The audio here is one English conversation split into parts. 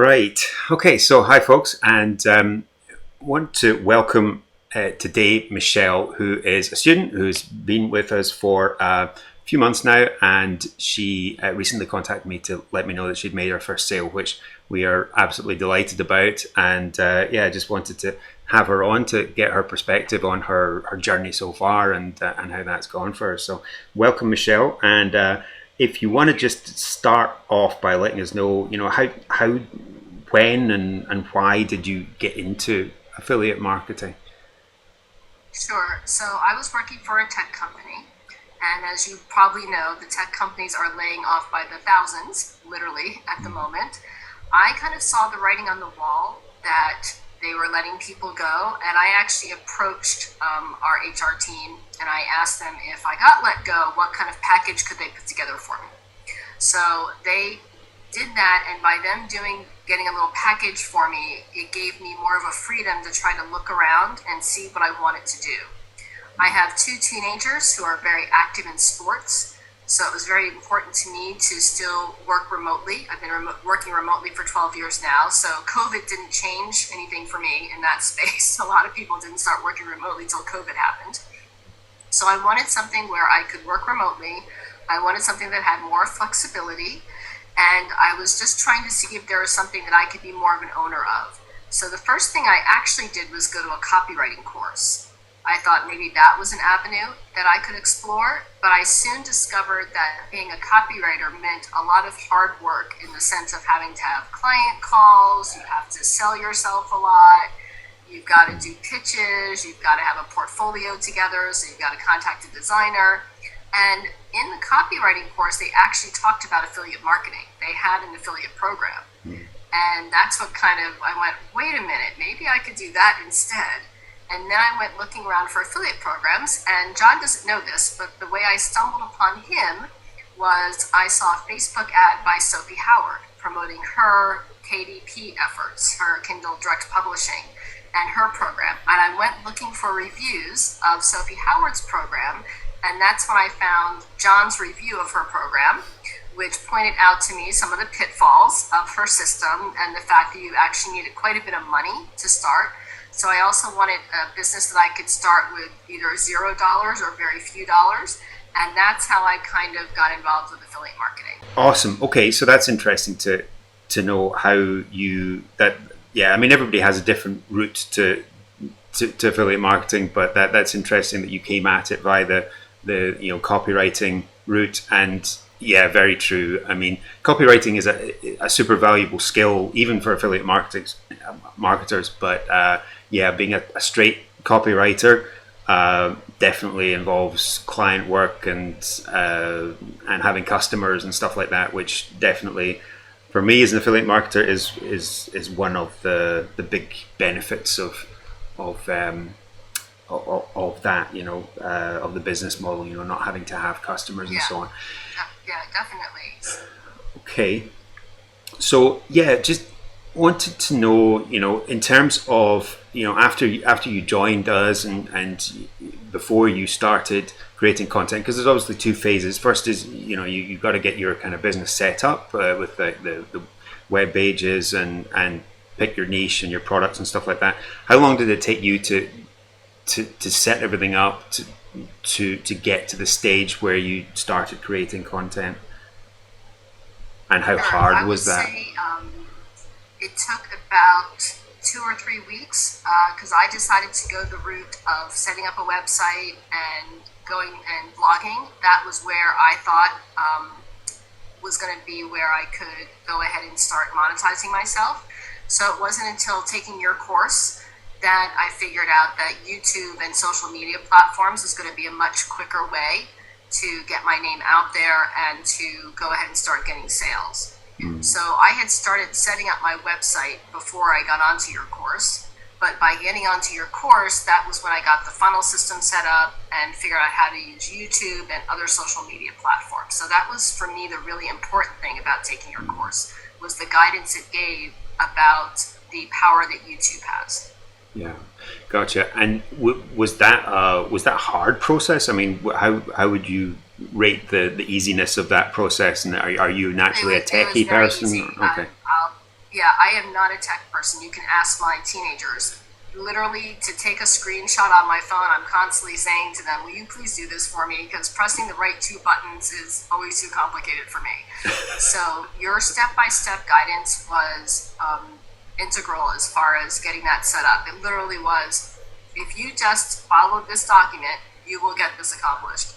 right. Okay, so hi folks, and want to welcome today Michelle, who is a student who's been with us for a few months now, and she recently contacted me to let me know that she'd made her first sale, which we are absolutely delighted about. And I just wanted to have her on to get her perspective on her journey so far and how that's gone for her. So welcome, Michelle, and if you want to just start off by letting us know, how, when, and why did you get into affiliate marketing? Sure. So I was working for a tech company, and as you probably know, the tech companies are laying off by the thousands, literally, at the moment. I kind of saw the writing on the wall that they were letting people go, and I actually approached our HR team and I asked them if I got let go, what kind of package could they put together for me. So they did that, and by them getting a little package for me, it gave me more of a freedom to try to look around and see what I wanted to do. I have two teenagers who are very active in sports, so it was very important to me to still work remotely. I've been working remotely for 12 years now, so COVID didn't change anything for me in that space. A lot of people didn't start working remotely till COVID happened. So I wanted something where I could work remotely. I wanted something that had more flexibility, and I was just trying to see if there was something that I could be more of an owner of. So the first thing I actually did was go to a copywriting course. I thought maybe that was an avenue that I could explore, but I soon discovered that being a copywriter meant a lot of hard work in the sense of having to have client calls, you have to sell yourself a lot, you've got to do pitches, you've got to have a portfolio together, so you've got to contact a designer. And in the copywriting course, they actually talked about affiliate marketing. They had an affiliate program. And that's what I went, wait a minute, maybe I could do that instead. And then I went looking around for affiliate programs, and John doesn't know this, but the way I stumbled upon him was I saw a Facebook ad by Sophie Howard promoting her KDP efforts, her Kindle Direct Publishing, and her program. And I went looking for reviews of Sophie Howard's program, and that's when I found John's review of her program, which pointed out to me some of the pitfalls of her system and the fact that you actually needed quite a bit of money to start. So I also wanted a business that I could start with either $0 or very few dollars. And that's how I kind of got involved with affiliate marketing. Awesome. Okay, so that's interesting to know how everybody has a different route to affiliate marketing, but that's interesting that you came at it via the copywriting route. And yeah, very true. I mean, copywriting is a super valuable skill even for affiliate marketers, but being a straight copywriter definitely involves client work and having customers and stuff like that, which definitely for me as an affiliate marketer is one of the big benefits of that, of the business model, not having to have customers and so on. Yeah, definitely. Okay. So just wanted to know, in terms of, after you joined us and before you started creating content, because there's obviously two phases. First is, you got to get your kind of business set up with the web pages and pick your niche and your products and stuff like that. How long did it take you to set everything up to get to the stage where you started creating content? And how hard was that? It took about 2 or 3 weeks because I decided to go the route of setting up a website and going and blogging. That was where I thought was going to be where I could go ahead and start monetizing myself. So it wasn't until taking your course that I figured out that YouTube and social media platforms is going to be a much quicker way to get my name out there and to go ahead and start getting sales. So I had started setting up my website before I got onto your course, but by getting onto your course, that was when I got the funnel system set up and figured out how to use YouTube and other social media platforms. So that was, for me, the really important thing about taking your course, was the guidance it gave about the power that YouTube has. Yeah, gotcha. And was that a hard process? I mean, how would you rate the easiness of that process? And are you naturally a techie person? Okay. Yeah, I am not a tech person. You can ask my teenagers. Literally, to take a screenshot on my phone, I'm constantly saying to them, will you please do this for me? Because pressing the right two buttons is always too complicated for me. So your step-by-step guidance was integral as far as getting that set up. It literally was, if you just follow this document, you will get this accomplished.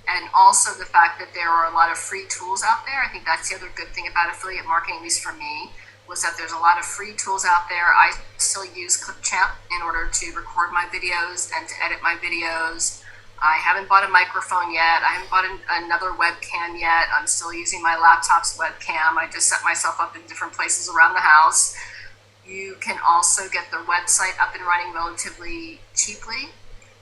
And also the fact that there are a lot of free tools out there. I think that's the other good thing about affiliate marketing, at least for me, was that there's a lot of free tools out there. I still use Clipchamp in order to record my videos and to edit my videos. I haven't bought a microphone yet. I haven't bought another webcam yet. I'm still using my laptop's webcam. I just set myself up in different places around the house. You can also get their website up and running relatively cheaply.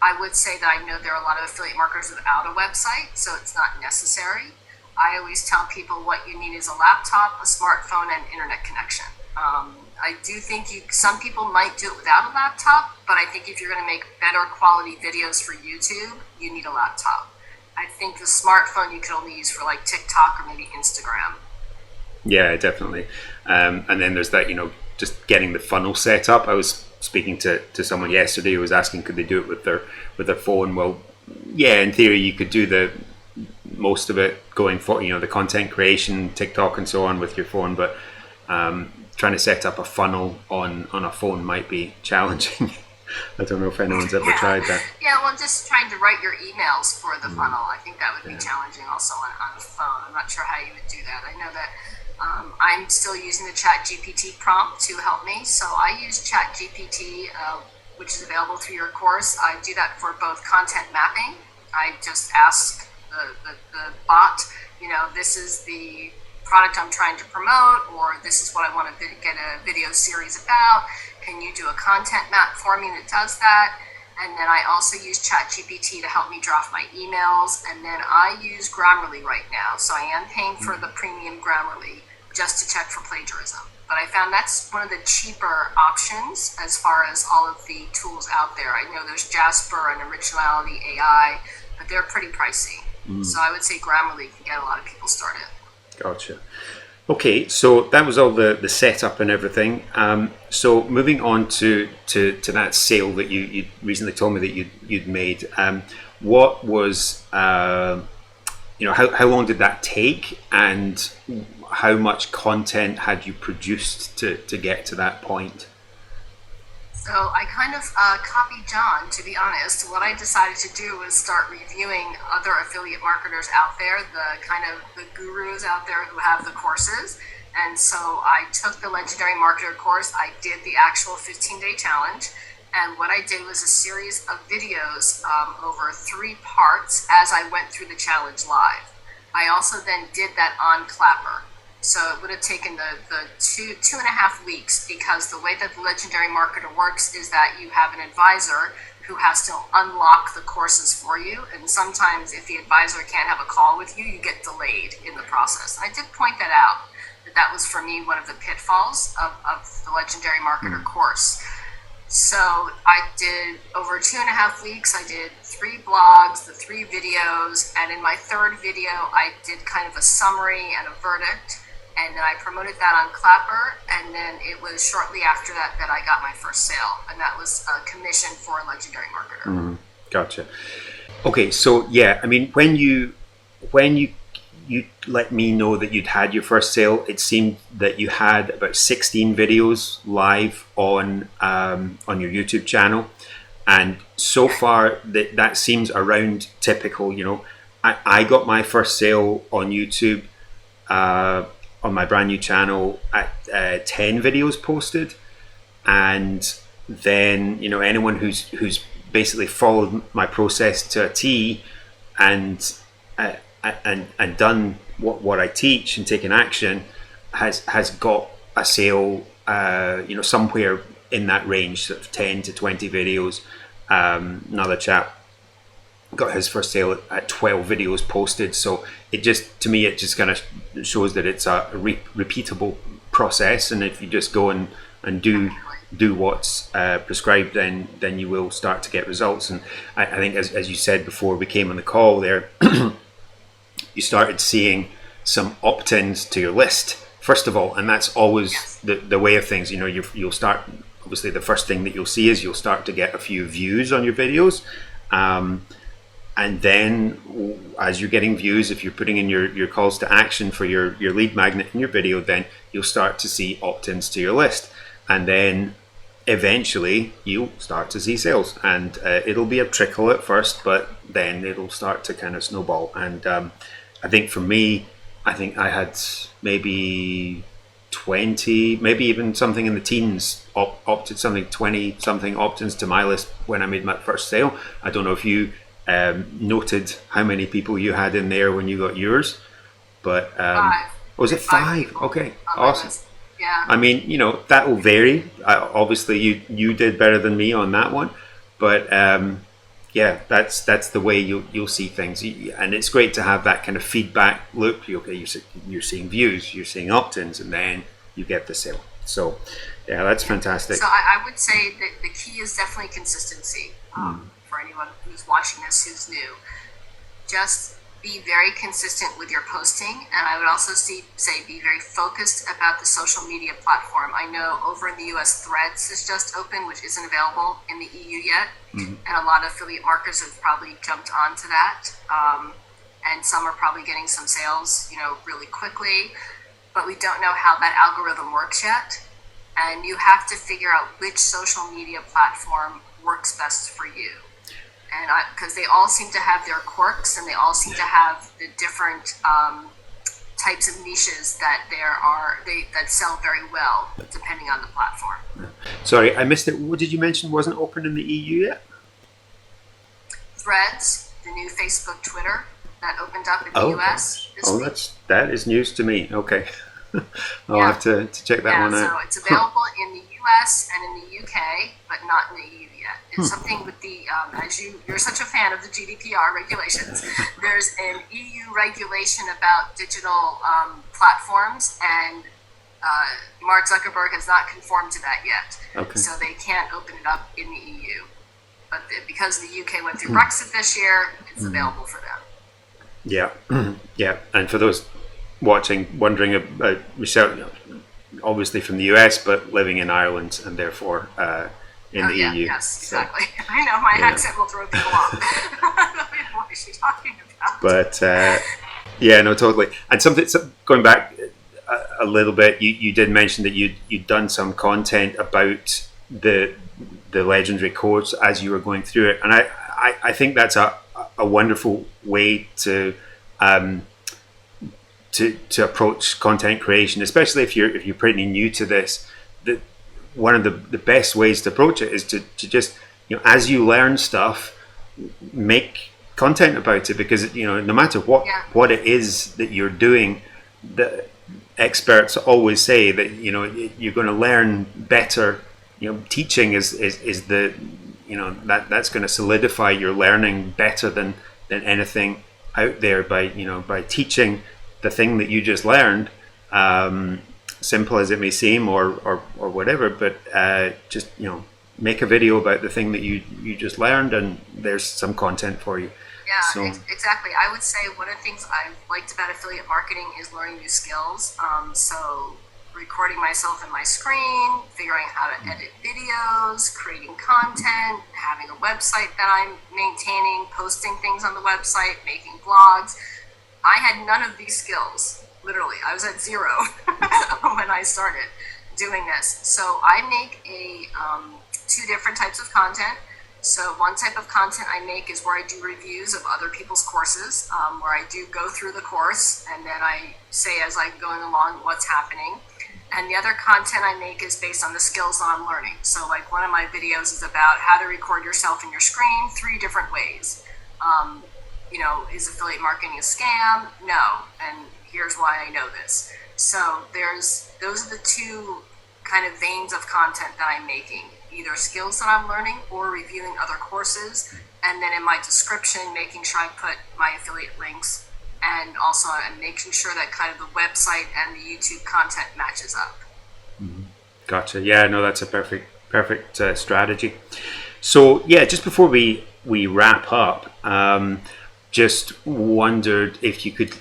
I would say that I know there are a lot of affiliate marketers without a website, so it's not necessary. I always tell people what you need is a laptop, a smartphone, and internet connection. I do think some people might do it without a laptop, but I think if you're going to make better quality videos for YouTube, you need a laptop. I think the smartphone you could only use for like TikTok or maybe Instagram. Yeah, definitely. And then there's that, just getting the funnel set up. I was speaking to someone yesterday who was asking could they do it with their phone. Well, yeah, in theory you could do the most of it going for the content creation, TikTok and so on with your phone, but trying to set up a funnel on a phone might be challenging. I don't know if anyone's ever tried that. Yeah, well, just trying to write your emails for the funnel, I think that would be challenging also on a phone. I'm not sure how you would do that. I know that I'm still using the ChatGPT prompt to help me. So I use ChatGPT, which is available through your course. I do that for both content mapping. I just ask the bot, this is the product I'm trying to promote, or this is what I want to get a video series about. Can you do a content map for me that does that? And then I also use ChatGPT to help me draft my emails. And then I use Grammarly right now. So I am paying for the premium Grammarly just to check for plagiarism. But I found that's one of the cheaper options as far as all of the tools out there. I know there's Jasper and Originality AI, but they're pretty pricey. So I would say Grammarly can get a lot of people started. Gotcha. Okay, so that was all the setup and everything. So moving on to that sale that you recently told me that you'd made. What was how long did that take, and how much content had you produced to get to that point? So I kind of copied John, to be honest. What I decided to do was start reviewing other affiliate marketers out there, the gurus out there who have the courses. And so I took the Legendary Marketer course. I did the actual 15-day challenge. And what I did was a series of videos over 3 parts as I went through the challenge live. I also then did that on Clapper. So it would have taken the 2.5 weeks, because the way that the Legendary Marketer works is that you have an advisor who has to unlock the courses for you. And sometimes if the advisor can't have a call with you, you get delayed in the process. I did point that out, that was for me one of the pitfalls of the Legendary Marketer course. So I did over 2.5 weeks, I did 3 blogs, the 3 videos, and in my 3rd video, I did kind of a summary and a verdict. And then I promoted that on Clapper, and then it was shortly after that I got my first sale, and that was a commission for a Legendary Marketer. Gotcha. Okay, so yeah, I mean, when you let me know that you'd had your first sale, it seemed that you had about 16 videos live on your YouTube channel, and so far that seems around typical. I got my first sale on YouTube. On my brand new channel at 10 videos posted, and then anyone who's basically followed my process to a T and done what I teach and taken action has got a sale somewhere in that range, sort of 10 to 20 videos. Another chap got his first sale at 12 videos posted. So it just kind of shows that it's a repeatable process, and if you just go and do what's prescribed, then you will start to get results. And I think as you said before we came on the call there, you started seeing some opt-ins to your list first of all, and that's always Yes. the way of things. You'll start, obviously the first thing that you'll see is you'll start to get a few views on your videos. And then as you're getting views, if you're putting in your calls to action for your lead magnet in your video, then you'll start to see opt-ins to your list. And then eventually you'll start to see sales, and it'll be a trickle at first, but then it'll start to kind of snowball. And I think for me, I think I had maybe 20, maybe even something in the teens opted, something 20 something opt-ins to my list when I made my first sale. I don't know if you noted how many people you had in there when you got yours, but Five. was it five? People Okay, on my awesome. list. Yeah. I mean, that will vary. Obviously, you did better than me on that one, but yeah, that's the way you'll see things, and it's great to have that kind of feedback loop. Okay, you're seeing views, you're seeing opt-ins, and then you get the sale. So, yeah, that's fantastic. So I would say that the key is definitely consistency. For anyone who's watching this who's new, just be very consistent with your posting, and I would also say be very focused about the social media platform. I know over in the US, Threads is just open, which isn't available in the EU yet, and a lot of affiliate marketers have probably jumped onto that, and some are probably getting some sales, really quickly, but we don't know how that algorithm works yet, and you have to figure out which social media platform works best for you. And because they all seem to have their quirks, and they all seem to have the different types of niches that that sell very well depending on the platform. Sorry, I missed it. What did you mention wasn't open in the EU yet? Threads, the new Facebook, Twitter that opened up in the US this week. That is news to me. Okay, I'll have to check that one out. So it's available in the US and in the UK, but not in the EU yet. It's something with the, as you're such a fan of the GDPR regulations, there's an EU regulation about digital platforms, and Mark Zuckerberg has not conformed to that yet. Okay. So they can't open it up in the EU. But because the UK went through Brexit this year, it's available for them. Yeah, yeah. And for those watching, wondering about Michelle, obviously from the US, but living in Ireland, and therefore in the EU. Yes, exactly. So, I know my accent will throw people off. What is she talking about? But yeah, no, totally. And going back a little bit, you did mention that you'd done some content about the legendary course as you were going through it, and I think that's a wonderful way to approach content creation, especially if you're pretty new to this. That one of the best ways to approach it is to just, as you learn stuff, make content about it, because no matter what it is that you're doing, the experts always say that you're going to learn better. Teaching is the that's going to solidify your learning better than anything out there by teaching the thing that you just learned, simple as it may seem, or whatever, but just make a video about the thing that you just learned, and there's some content for you. Yeah, exactly. I would say one of the things I've liked about affiliate marketing is learning new skills. So recording myself in my screen, figuring how to edit videos, creating content, having a website that I'm maintaining, posting things on the website, making blogs. I had none of these skills. Literally, I was at zero when I started doing this. So I make two different types of content. So one type of content I make is where I do reviews of other people's courses, where I do go through the course, and then I say as I'm going along what's happening. And the other content I make is based on the skills that I'm learning. So like one of my videos is about how to record yourself in your screen 3 different ways. Is affiliate marketing a scam? No. And here's why I know this. So those are the two kind of veins of content that I'm making, either skills that I'm learning or reviewing other courses. And then in my description, making sure I put my affiliate links, and also I'm making sure that kind of the website and the YouTube content matches up. Gotcha. Yeah, no, that's a perfect strategy. So yeah, just before we wrap up, just wondered if you could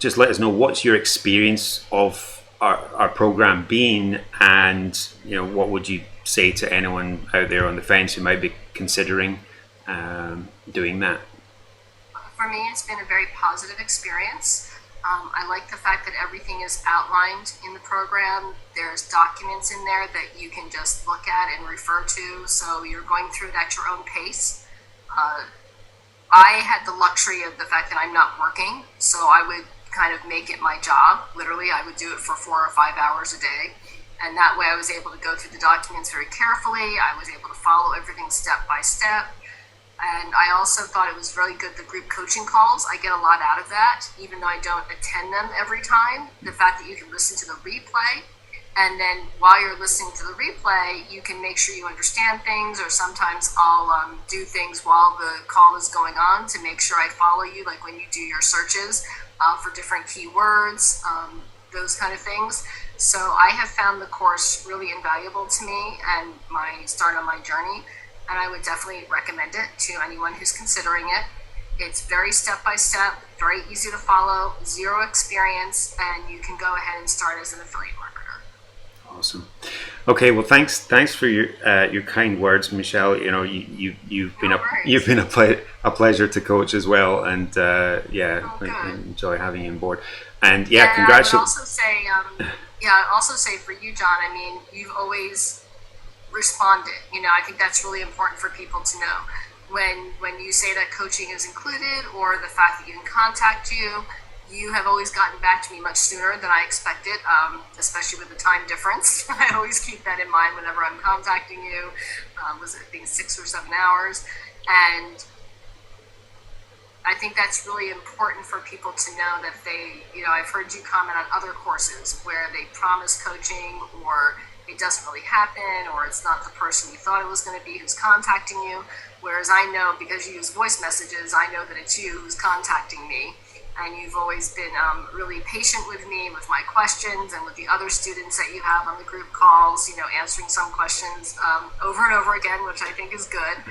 just let us know what's your experience of our program been, and what would you say to anyone out there on the fence who might be considering doing that? For me, it's been a very positive experience. I like the fact that everything is outlined in the program. There's documents in there that you can just look at and refer to, so you're going through it at your own pace. I had the luxury of the fact that I'm not working, so I would kind of make it my job. Literally, I would do it for 4 or 5 hours a day. And that way I was able to go through the documents very carefully. I was able to follow everything step by step. And I also thought it was really good, the group coaching calls. I get a lot out of that, even though I don't attend them every time. The fact that you can listen to the replay, and then while you're listening to the replay, you can make sure you understand things, or sometimes I'll do things while the call is going on to make sure I follow you, like when you do your searches for different keywords, those kind of things. So I have found the course really invaluable to me and my start on my journey. And I would definitely recommend it to anyone who's considering it. It's very step-by-step, very easy to follow, zero experience, and you can go ahead and start as an affiliate marketer. Awesome. Okay, well, thanks for your kind words, Michelle. You've been a pleasure to coach as well, and I enjoy having you on board. And congratulations. I'd also say for you, John. I mean, you've always responded. I think that's really important for people to know. When you say that coaching is included, or the fact that you can contact you have always gotten back to me much sooner than I expected, especially with the time difference. I always keep that in mind whenever I'm contacting you. Was it, I think, 6 or 7 hours? And I think that's really important for people to know that I've heard you comment on other courses where they promise coaching, or it doesn't really happen, or it's not the person you thought it was going to be who's contacting you. Whereas I know, because you use voice messages, I know that it's you who's contacting me. And you've always been really patient with me, with my questions, and with the other students that you have on the group calls, answering some questions over and over again, which I think is good.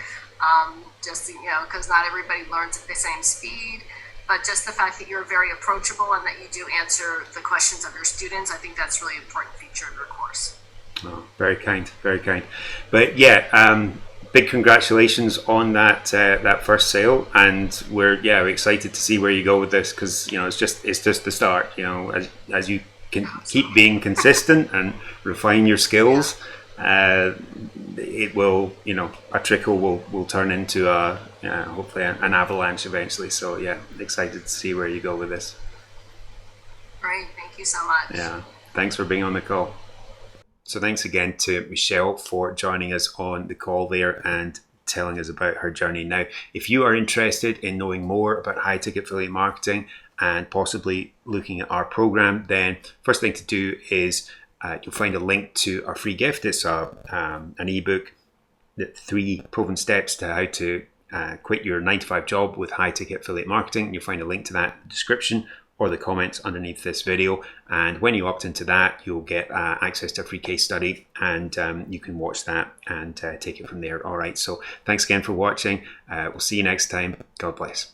Because not everybody learns at the same speed. But just the fact that you're very approachable and that you do answer the questions of your students, I think that's a really important feature of your course. Oh, very kind, very kind. But big congratulations on that first sale, and we're excited to see where you go with this, because it's just the start. As you can keep being consistent and refine your skills, it will a trickle will turn into hopefully an avalanche eventually. So excited to see where you go with this. Great, thank you so much. Yeah, thanks for being on the call. So thanks again to Michelle for joining us on the call there and telling us about her journey. Now, if you are interested in knowing more about high ticket affiliate marketing and possibly looking at our program, then first thing to do is you'll find a link to our free gift. It's an ebook, the 3 proven steps to how to quit your 9-to-5 job with high ticket affiliate marketing. You'll find a link to that in the description or the comments underneath this video, and when you opt into that, you'll get access to a free case study, and you can watch that and take it from there. All right, so thanks again for watching. We'll see you next time. God bless.